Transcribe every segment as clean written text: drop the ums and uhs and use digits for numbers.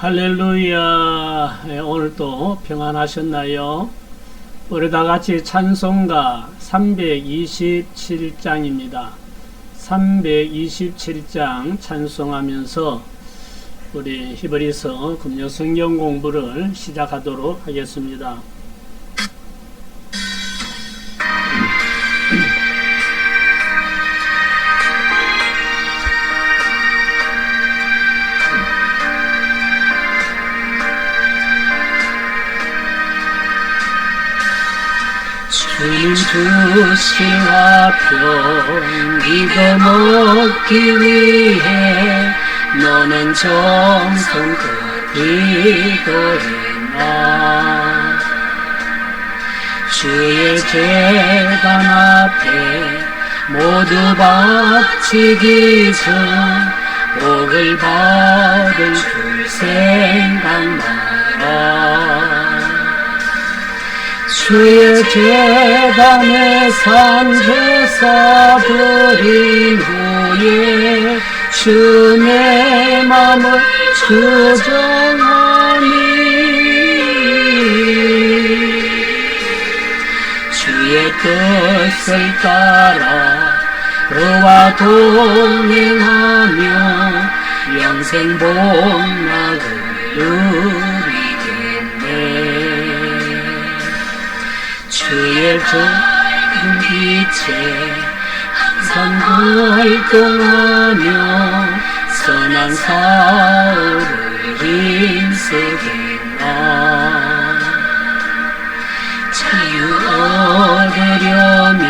할렐루야. 오늘도 평안하셨나요? 우리 다같이 찬송가 327장입니다. 327장 찬송하면서 우리 히브리서 금요 성경 공부를 시작하도록 하겠습니다. 주님 주신 화평 믿어먹기 위해 너는 정성껏 기도했나. 주의 제단 앞에 모두 바치기 전 복을 받을 줄 생각 마라. 주의 제단에 산제사 드린 후에 주 내 맘을 주정하니 주의 뜻을 따라 그와 동행하며 영생 복락을 누리겠네. 주의 좋은 빛에 항상 활동하며 선한 사업을 힘쓰겠나. 자유 얻으려면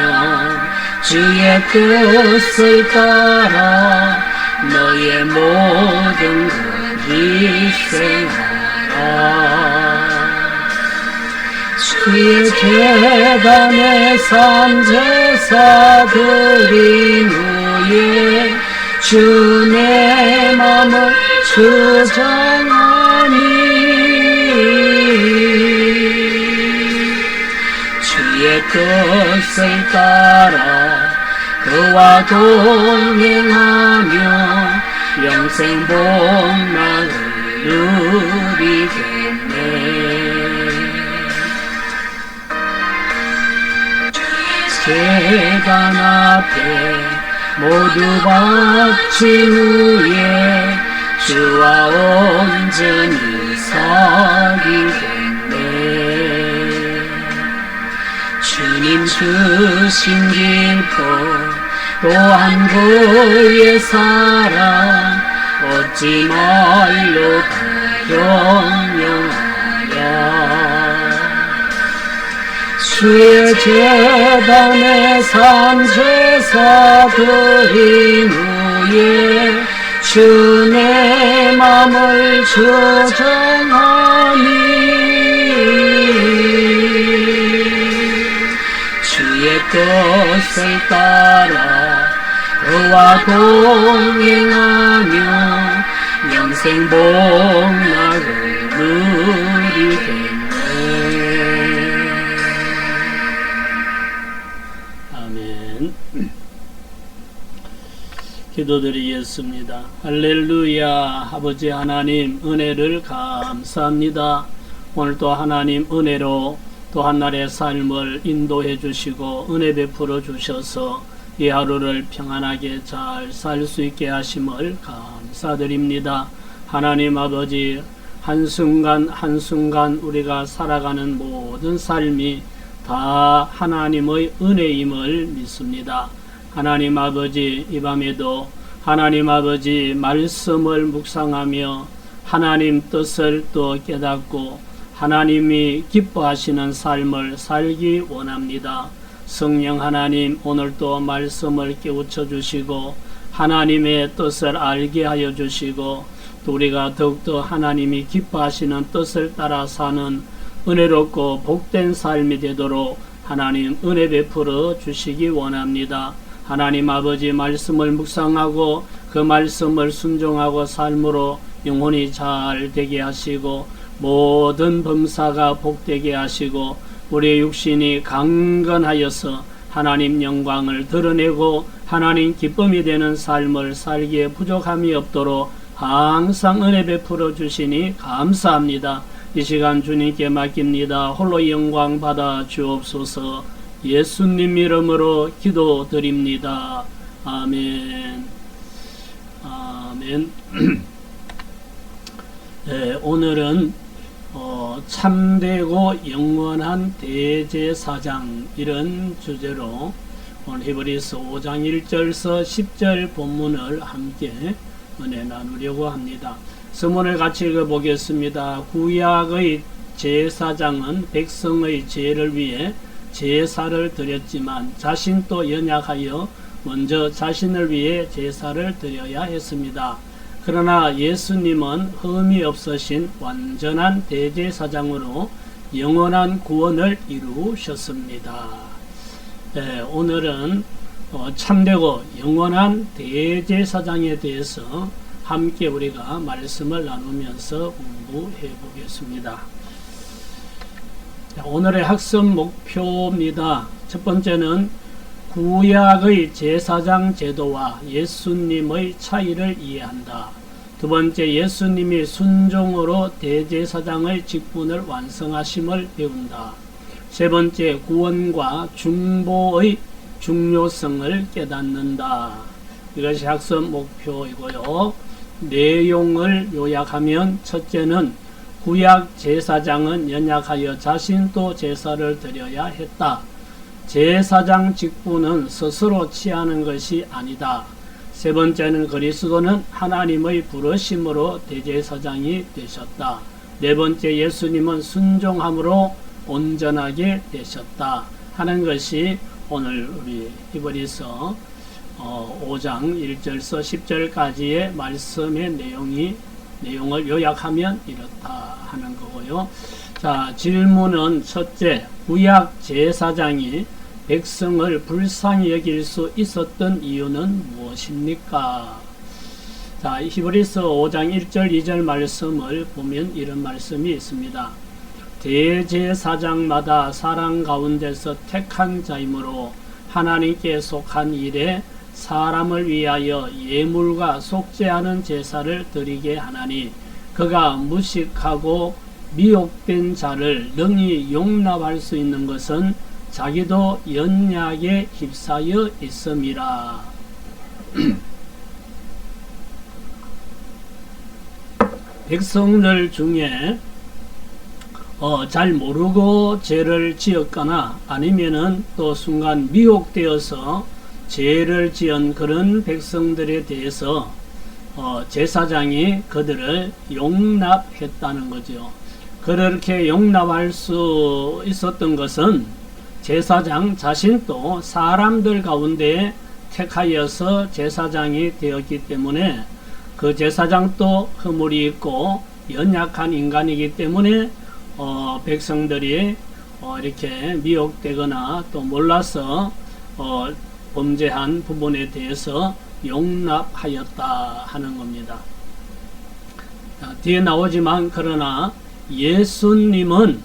주의 뜻을 따라 너의 모든 것 희생하라. 주의 제단에 산제사 드린 후에 주 내 맘을 주정하니 주의 뜻을 따라 그와 동행하며 영생 복락을 누리겠네. 제단 앞에 모두 바친 후에 주와 온전히 사귀겠네. 주님 주신 기쁨 또한 그의 사랑 어찌 말로 다 형용하랴. 주의 제단에 산제사 드린 후에 주 내 맘을 주정하니 주의 뜻을 따라 그와 동행하며 영생 복락을 누리겠네. 기도드리겠습니다. 할렐루야. 아버지 하나님 은혜를 감사합니다. 오늘도 하나님 은혜로 또 한날의 삶을 인도해 주시고 은혜 베풀어 주셔서 이 하루를 평안하게 잘 살 수 있게 하심을 감사드립니다. 하나님 아버지 한순간 한순간 우리가 살아가는 모든 삶이 다 하나님의 은혜임을 믿습니다. 하나님 아버지 이 밤에도 하나님 아버지 말씀을 묵상하며 하나님 뜻을 또 깨닫고 하나님이 기뻐하시는 삶을 살기 원합니다. 성령 하나님 오늘도 말씀을 깨우쳐 주시고 하나님의 뜻을 알게 하여 주시고 또 우리가 더욱더 하나님이 기뻐하시는 뜻을 따라 사는 은혜롭고 복된 삶이 되도록 하나님 은혜 베풀어 주시기 원합니다. 하나님 아버지 말씀을 묵상하고 그 말씀을 순종하고 삶으로 영혼이 잘 되게 하시고 모든 범사가 복되게 하시고 우리의 육신이 강건하여서 하나님 영광을 드러내고 하나님 기쁨이 되는 삶을 살기에 부족함이 없도록 항상 은혜 베풀어 주시니 감사합니다. 이 시간 주님께 맡깁니다. 홀로 영광 받아 주옵소서. 예수님 이름으로 기도드립니다. 아멘. 아멘. 네, 오늘은 참되고 영원한 대제사장 이런 주제로 오늘 히브리서 5장 1절서 10절 본문을 함께 은혜 나누려고 합니다. 서문을 같이 읽어보겠습니다. 구약의 제사장은 백성의 죄를 위해 제사를 드렸지만 자신도 연약하여 먼저 자신을 위해 제사를 드려야 했습니다. 그러나 예수님은 흠이 없으신 완전한 대제사장으로 영원한 구원을 이루셨습니다. 네, 오늘은 참되고 영원한 대제사장에 대해서 함께 우리가 말씀을 나누면서 공부해 보겠습니다. 오늘의 학습 목표입니다. 첫 번째는 구약의 제사장 제도와 예수님의 차이를 이해한다. 두 번째, 예수님이 순종으로 대제사장의 직분을 완성하심을 배운다. 세 번째, 구원과 중보의 중요성을 깨닫는다. 이것이 학습 목표이고요. 내용을 요약하면 첫째는 구약 제사장은 연약하여 자신도 제사를 드려야 했다. 제사장 직분은 스스로 취하는 것이 아니다. 세 번째는 그리스도는 하나님의 부르심으로 대제사장이 되셨다. 네 번째, 예수님은 순종함으로 온전하게 되셨다 하는 것이 오늘 우리 히브리서 5장 1절서 10절까지의 말씀의 내용을 요약하면 이렇다 하는 거고요. 자, 질문은 첫째, 구약 제사장이 백성을 불쌍히 여길 수 있었던 이유는 무엇입니까? 자, 히브리서 5장 1절 2절 말씀을 보면 이런 말씀이 있습니다. 대제사장마다 사람 가운데서 택한 자이므로 하나님께 속한 일에 사람을 위하여 예물과 속죄하는 제사를 드리게 하나니 그가 무식하고 미혹된 자를 능히 용납할 수 있는 것은 자기도 연약에 휩싸여 있음이라. 백성들 중에 잘 모르고 죄를 지었거나 아니면은 또 순간 미혹되어서 죄를 지은 그런 백성들에 대해서 제사장이 그들을 용납했다는 거죠. 그렇게 용납할 수 있었던 것은 제사장 자신도 사람들 가운데 택하여서 제사장이 되었기 때문에 그 제사장도 허물이 있고 연약한 인간이기 때문에 백성들이 이렇게 미혹되거나 또 몰라서 범죄한 부분에 대해서 용납하였다 하는 겁니다. 뒤에 나오지만 그러나 예수님은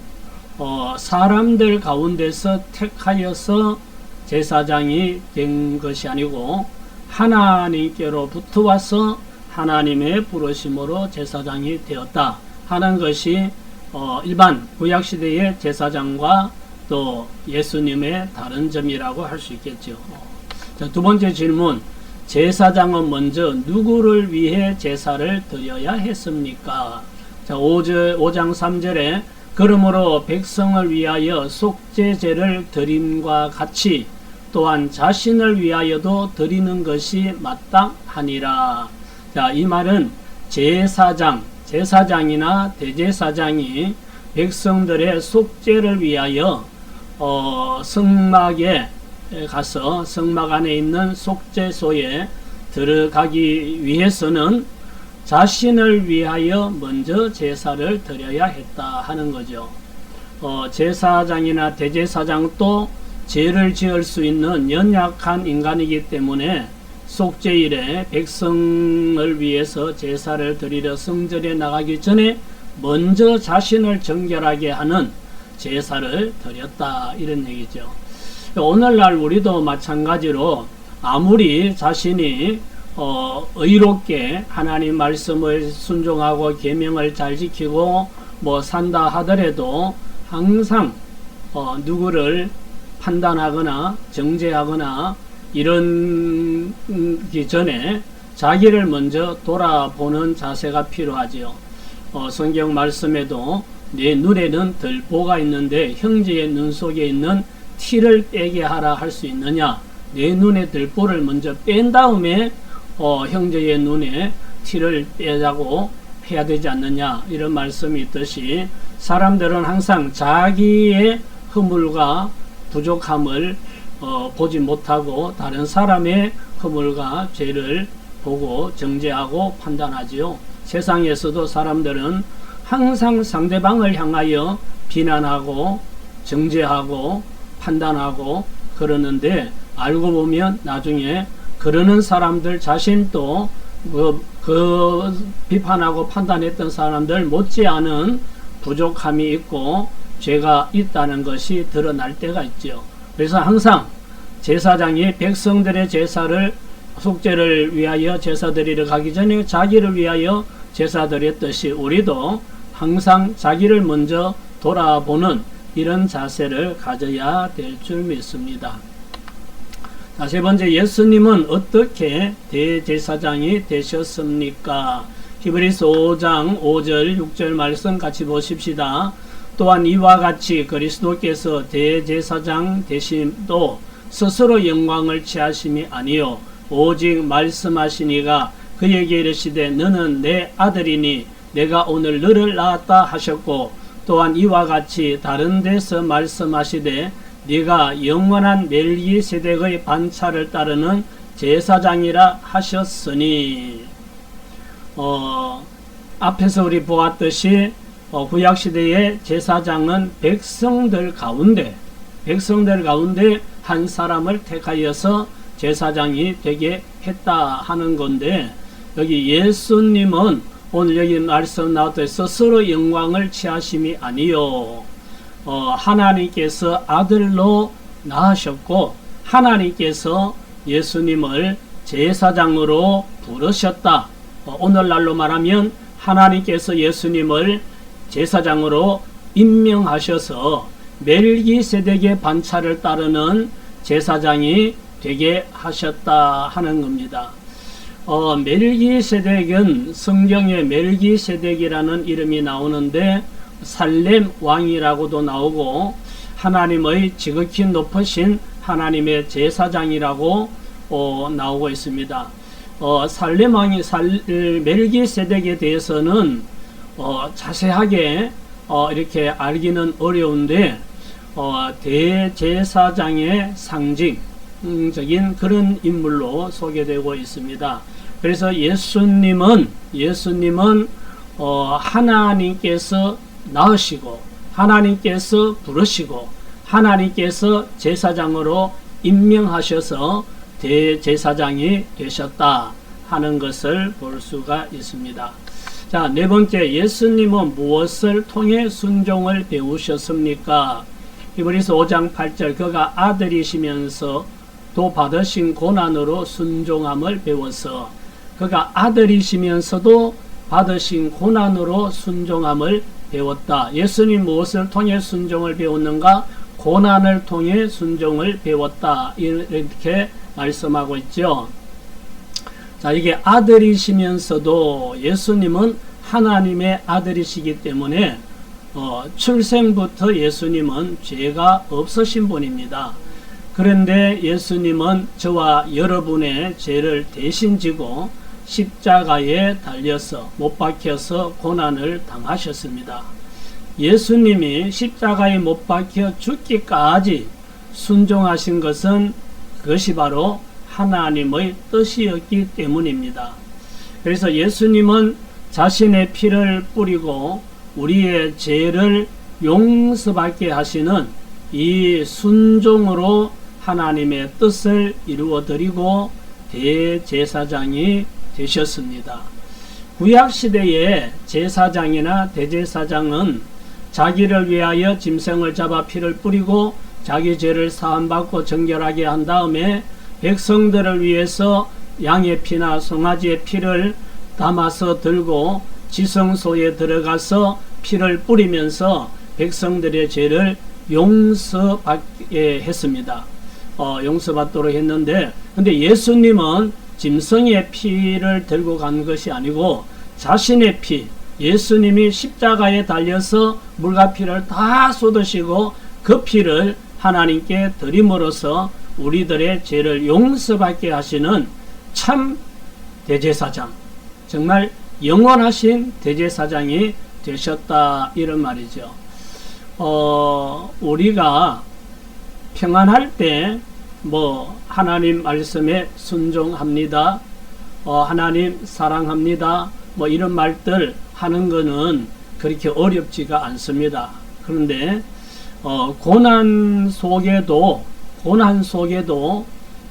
사람들 가운데서 택하여서 제사장이 된 것이 아니고 하나님께로부터 와서 하나님의 부르심으로 제사장이 되었다 하는 것이 일반 구약시대의 제사장과 또 예수님의 다른 점이라고 할 수 있겠죠. 자, 두 번째 질문, 제사장은 먼저 누구를 위해 제사를 드려야 했습니까? 자, 5장 3절에 그러므로 백성을 위하여 속죄제를 드림과 같이 또한 자신을 위하여도 드리는 것이 마땅하니라. 자, 이 말은 제사장이나 대제사장이 백성들의 속죄를 위하여 성막에 가서 성막 안에 있는 속죄소에 들어가기 위해서는 자신을 위하여 먼저 제사를 드려야 했다 하는 거죠. 제사장이나 대제사장도 죄를 지을 수 있는 연약한 인간이기 때문에 속죄일에 백성을 위해서 제사를 드리러 성전에 나가기 전에 먼저 자신을 정결하게 하는 제사를 드렸다 이런 얘기죠. 오늘날 우리도 마찬가지로 아무리 자신이 의롭게 하나님 말씀을 순종하고 계명을 잘 지키고 뭐 산다 하더라도 항상 누구를 판단하거나 정죄하거나 이런 전에 자기를 먼저 돌아보는 자세가 필요하지요. 성경 말씀에도 내 눈에는 들보가 있는데 형제의 눈 속에 있는 티를 빼게 하라 할 수 있느냐? 내 눈에 들보를 먼저 뺀 다음에 형제의 눈에 티를 빼자고 해야 되지 않느냐, 이런 말씀이 있듯이 사람들은 항상 자기의 허물과 부족함을 보지 못하고 다른 사람의 허물과 죄를 보고 정죄하고 판단하지요. 세상에서도 사람들은 항상 상대방을 향하여 비난하고 정죄하고 판단하고 그러는데, 알고 보면 나중에 그러는 사람들 자신도 그 비판하고 판단했던 사람들 못지않은 부족함이 있고 죄가 있다는 것이 드러날 때가 있죠. 그래서 항상 제사장이 백성들의 제사를, 속죄를 위하여 제사 드리러 가기 전에 자기를 위하여 제사 드렸듯이 우리도 항상 자기를 먼저 돌아보는 이런 자세를 가져야 될 줄 믿습니다. 자, 세 번째, 예수님은 어떻게 대제사장이 되셨습니까? 히브리서 5장 5절 6절 말씀 같이 보십시다. 또한 이와 같이 그리스도께서 대제사장 되심도 스스로 영광을 취하심이 아니요 오직 말씀하시니가 그에게 이르시되 너는 내 아들이니 내가 오늘 너를 낳았다 하셨고, 또한 이와 같이 다른 데서 말씀하시되 네가 영원한 멜기세덱의 반차를 따르는 제사장이라 하셨으니, 앞에서 우리 보았듯이 구약시대의 제사장은 백성들 가운데 한 사람을 택하여서 제사장이 되게 했다 하는 건데, 여기 예수님은 오늘 여기 말씀 나왔듯이 스스로 영광을 취하심이 아니요 하나님께서 아들로 낳으셨고 하나님께서 예수님을 제사장으로 부르셨다. 오늘날로 말하면 하나님께서 예수님을 제사장으로 임명하셔서 멜기세덱의 반차를 따르는 제사장이 되게 하셨다 하는 겁니다. 멜기세덱은 성경에 멜기세덱이라는 이름이 나오는데 살렘 왕이라고도 나오고 하나님의 지극히 높으신 하나님의 제사장이라고 나오고 있습니다. 살렘 왕이 멜기세덱에 대해서는 자세하게 이렇게 알기는 어려운데 대제사장의 상징적인 그런 인물로 소개되고 있습니다. 그래서 예수님은 하나님께서 낳으시고 하나님께서 부르시고 하나님께서 제사장으로 임명하셔서 대제사장이 되셨다 하는 것을 볼 수가 있습니다. 자, 네 번째, 예수님은 무엇을 통해 순종을 배우셨습니까? 히브리서 5장 8절, 그가 아들이시면서도 받으신 고난으로 순종함을 배워서, 그가 아들이시면서도 받으신 고난으로 순종함을 배웠다. 예수님 무엇을 통해 순종을 배웠는가? 고난을 통해 순종을 배웠다. 이렇게 말씀하고 있죠. 자, 이게 아들이시면서도 예수님은 하나님의 아들이시기 때문에 출생부터 예수님은 죄가 없으신 분입니다. 그런데 예수님은 저와 여러분의 죄를 대신 지고 십자가에 달려서 못 박혀서 고난을 당하셨습니다. 예수님이 십자가에 못 박혀 죽기까지 순종하신 것은 그것이 바로 하나님의 뜻이었기 때문입니다. 그래서 예수님은 자신의 피를 뿌리고 우리의 죄를 용서받게 하시는 이 순종으로 하나님의 뜻을 이루어드리고 대제사장이 되셨습니다. 구약시대의 제사장이나 대제사장은 자기를 위하여 짐승을 잡아 피를 뿌리고 자기 죄를 사함받고 정결하게 한 다음에 백성들을 위해서 양의 피나 송아지의 피를 담아서 들고 지성소에 들어가서 피를 뿌리면서 백성들의 죄를 용서받게 했습니다. 용서받도록 했는데, 근데 예수님은 짐승의 피를 들고 간 것이 아니고 자신의 피, 예수님이 십자가에 달려서 물과 피를 다 쏟으시고 그 피를 하나님께 드림으로써 우리들의 죄를 용서받게 하시는 참 대제사장, 정말 영원하신 대제사장이 되셨다, 이런 말이죠. 우리가 평안할 때 하나님 말씀에 순종합니다, 하나님 사랑합니다, 이런 말들 하는 거는 그렇게 어렵지가 않습니다. 그런데 고난 속에도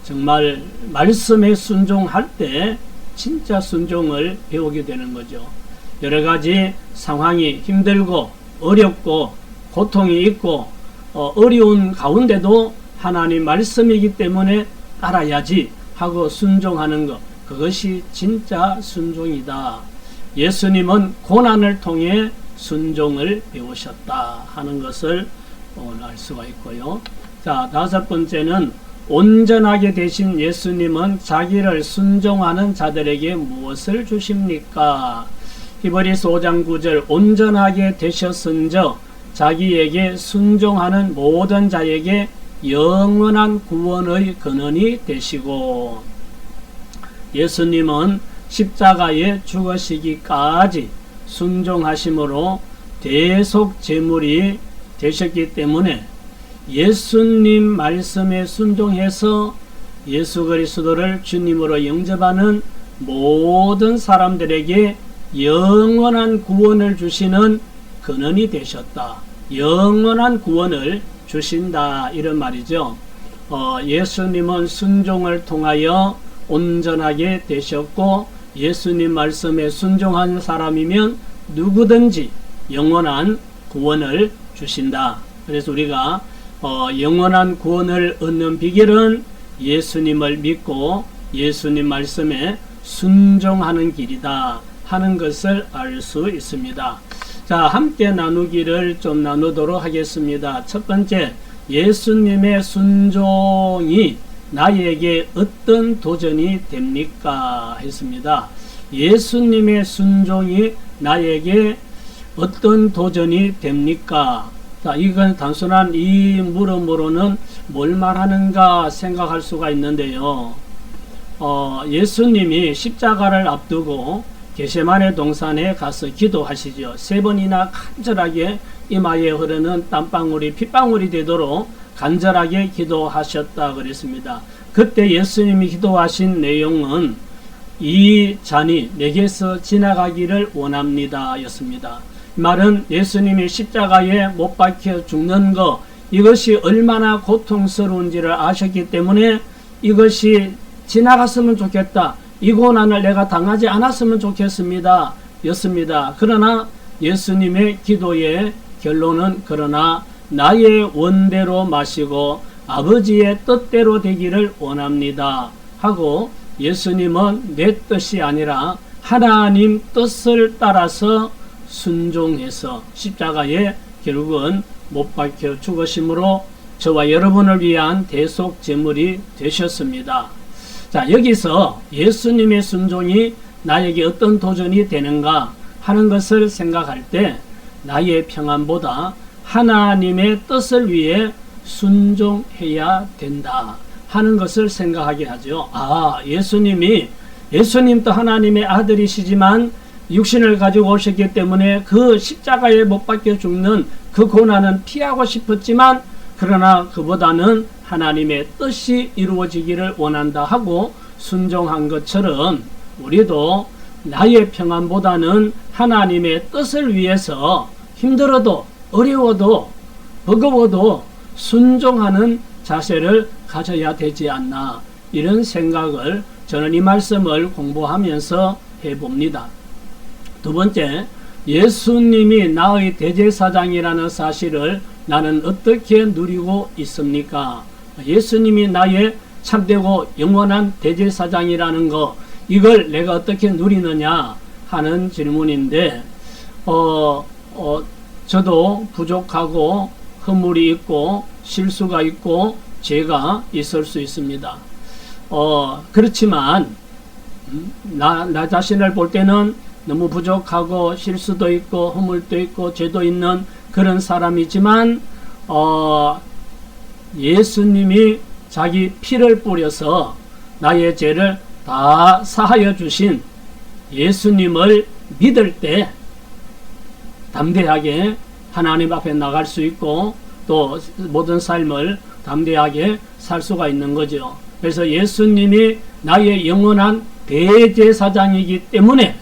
정말 말씀에 순종할 때 진짜 순종을 배우게 되는 거죠. 여러 가지 상황이 힘들고 어렵고 고통이 있고 어려운 가운데도 하나님 말씀이기 때문에 따라야지 하고 순종하는 것, 그것이 진짜 순종이다. 예수님은 고난을 통해 순종을 배우셨다 하는 것을 오늘 알 수가 있고요. 자, 다섯 번째는 온전하게 되신 예수님은 자기를 순종하는 자들에게 무엇을 주십니까? 히브리서 5장 9절, 온전하게 되셨은저 자기에게 순종하는 모든 자에게 영원한 구원의 근원이 되시고, 예수님은 십자가에 죽으시기까지 순종하심으로 대속 제물이 되셨기 때문에 예수님 말씀에 순종해서 예수 그리스도를 주님으로 영접하는 모든 사람들에게 영원한 구원을 주시는 근원이 되셨다. 영원한 구원을 주신다, 이런 말이죠. 예수님은 순종을 통하여 온전하게 되셨고, 예수님 말씀에 순종한 사람이면 누구든지 영원한 구원을 주신다. 그래서 우리가 영원한 구원을 얻는 비결은 예수님을 믿고 예수님 말씀에 순종하는 길이다 하는 것을 알 수 있습니다. 자, 함께 나누기를 좀 나누도록 하겠습니다. 첫 번째, 예수님의 순종이 나에게 어떤 도전이 됩니까? 했습니다. 예수님의 순종이 나에게 어떤 도전이 됩니까? 자, 이건 단순한 이 물음으로는 뭘 말하는가 생각할 수가 있는데요. 예수님이 십자가를 앞두고 겟세마네 동산에 가서 기도하시죠. 3번이나 간절하게 이마에 흐르는 땀방울이 핏방울이 되도록 간절하게 기도하셨다 그랬습니다. 그때 예수님이 기도하신 내용은 이 잔이 내게서 지나가기를 원합니다 였습니다. 이 말은 예수님이 십자가에 못 박혀 죽는 것, 이것이 얼마나 고통스러운지를 아셨기 때문에 이것이 지나갔으면 좋겠다, 이 고난을 내가 당하지 않았으면 좋겠습니다 였습니다. 그러나 예수님의 기도의 결론은 그러나 나의 원대로 마시고 아버지의 뜻대로 되기를 원합니다 하고, 예수님은 내 뜻이 아니라 하나님 뜻을 따라서 순종해서 십자가에 결국은 못 박혀 죽으심으로 저와 여러분을 위한 대속 제물이 되셨습니다. 자, 여기서 예수님의 순종이 나에게 어떤 도전이 되는가 하는 것을 생각할 때 나의 평안보다 하나님의 뜻을 위해 순종해야 된다 하는 것을 생각하게 하죠. 예수님도 하나님의 아들이시지만 육신을 가지고 오셨기 때문에 그 십자가에 못 박혀 죽는 그 고난은 피하고 싶었지만, 그러나 그보다는 하나님의 뜻이 이루어지기를 원한다 하고 순종한 것처럼 우리도 나의 평안보다는 하나님의 뜻을 위해서 힘들어도 어려워도 버거워도 순종하는 자세를 가져야 되지 않나, 이런 생각을 저는 이 말씀을 공부하면서 해봅니다. 두 번째, 예수님이 나의 대제사장이라는 사실을 나는 어떻게 누리고 있습니까? 예수님이 나의 참되고 영원한 대제사장이라는 거, 이걸 내가 어떻게 누리느냐 하는 질문인데, 저도 부족하고 허물이 있고 실수가 있고 죄가 있을 수 있습니다. 그렇지만 나 자신을 볼 때는 너무 부족하고 실수도 있고 허물도 있고 죄도 있는 그런 사람이지만, 예수님이 자기 피를 뿌려서 나의 죄를 다 사하여 주신 예수님을 믿을 때 담대하게 하나님 앞에 나갈 수 있고 또 모든 삶을 담대하게 살 수가 있는 거죠. 그래서 예수님이 나의 영원한 대제사장이기 때문에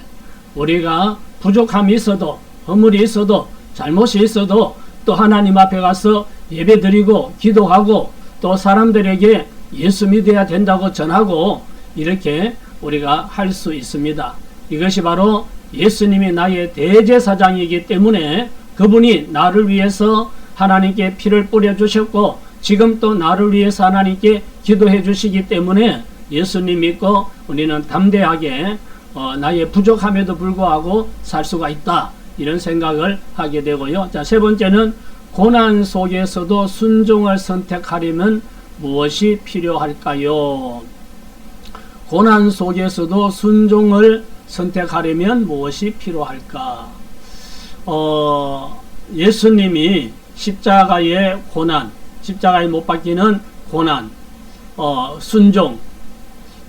우리가 부족함이 있어도 허물이 있어도 잘못이 있어도 또 하나님 앞에 가서 예배드리고 기도하고 또 사람들에게 예수 믿어야 된다고 전하고 이렇게 우리가 할 수 있습니다. 이것이 바로 예수님이 나의 대제사장이기 때문에 그분이 나를 위해서 하나님께 피를 뿌려주셨고 지금 또 나를 위해서 하나님께 기도해 주시기 때문에 예수님 믿고 우리는 담대하게 나의 부족함에도 불구하고 살 수가 있다, 이런 생각을 하게 되고요. 자, 세 번째는 고난 속에서도 순종을 선택하려면 무엇이 필요할까요? 고난 속에서도 순종을 선택하려면 무엇이 필요할까? 예수님이 십자가의 고난, 십자가에 못 박히는 고난, 순종,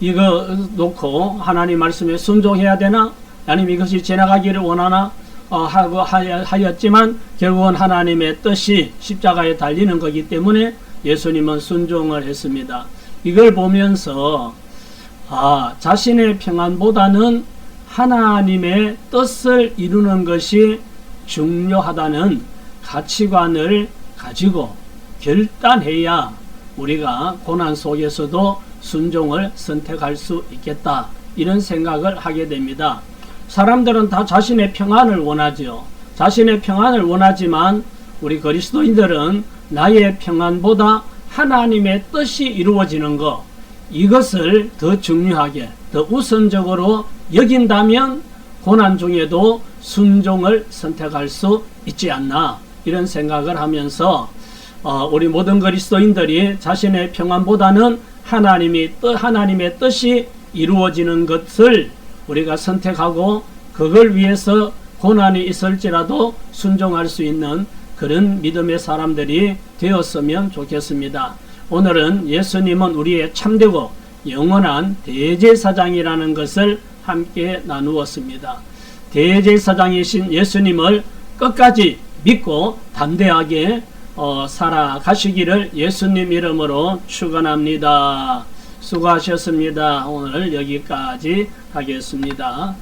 이거 놓고 하나님 말씀에 순종해야 되나? 아니면 이것이 지나가기를 원하나? 하고 하였지만 결국은 하나님의 뜻이 십자가에 달리는 거기 때문에 예수님은 순종을 했습니다. 이걸 보면서 자신의 평안보다는 하나님의 뜻을 이루는 것이 중요하다는 가치관을 가지고 결단해야 우리가 고난 속에서도 순종을 선택할 수 있겠다, 이런 생각을 하게 됩니다. 사람들은 다 자신의 평안을 원하죠. 자신의 평안을 원하지만 우리 그리스도인들은 나의 평안보다 하나님의 뜻이 이루어지는 것, 이것을 더 중요하게 더 우선적으로 여긴다면 고난 중에도 순종을 선택할 수 있지 않나, 이런 생각을 하면서 우리 모든 그리스도인들이 자신의 평안보다는 하나님의 뜻이 이루어지는 것을 우리가 선택하고 그걸 위해서 고난이 있을지라도 순종할 수 있는 그런 믿음의 사람들이 되었으면 좋겠습니다. 오늘은 예수님은 우리의 참되고 영원한 대제사장이라는 것을 함께 나누었습니다. 대제사장이신 예수님을 끝까지 믿고 담대하게 살아가시기를 예수님 이름으로 축원합니다. 수고하셨습니다. 오늘 여기까지 하겠습니다.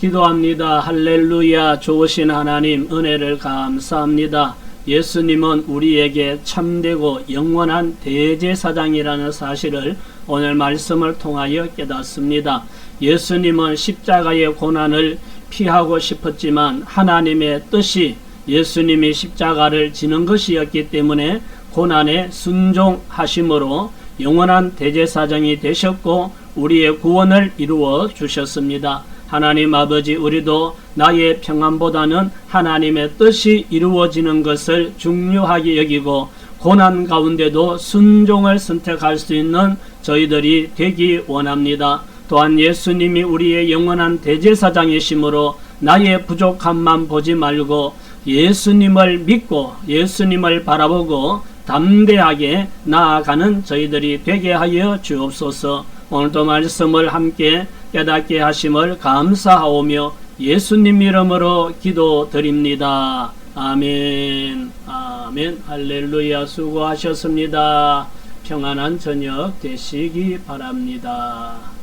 기도합니다. 할렐루야. 좋으신 하나님, 은혜를 감사합니다. 예수님은 우리에게 참되고 영원한 대제사장이라는 사실을 오늘 말씀을 통하여 깨닫습니다. 예수님은 십자가의 고난을 피하고 싶었지만 하나님의 뜻이 예수님이 십자가를 지는 것이었기 때문에 고난에 순종하심으로 영원한 대제사장이 되셨고 우리의 구원을 이루어 주셨습니다. 하나님 아버지, 우리도 나의 평안보다는 하나님의 뜻이 이루어지는 것을 중요하게 여기고 고난 가운데도 순종을 선택할 수 있는 저희들이 되기 원합니다. 또한 예수님이 우리의 영원한 대제사장이심으로 나의 부족함만 보지 말고 예수님을 믿고 예수님을 바라보고 담대하게 나아가는 저희들이 되게 하여 주옵소서. 오늘도 말씀을 함께 깨닫게 하심을 감사하오며 예수님 이름으로 기도드립니다. 아멘. 아멘. 할렐루야. 수고하셨습니다. 평안한 저녁 되시기 바랍니다.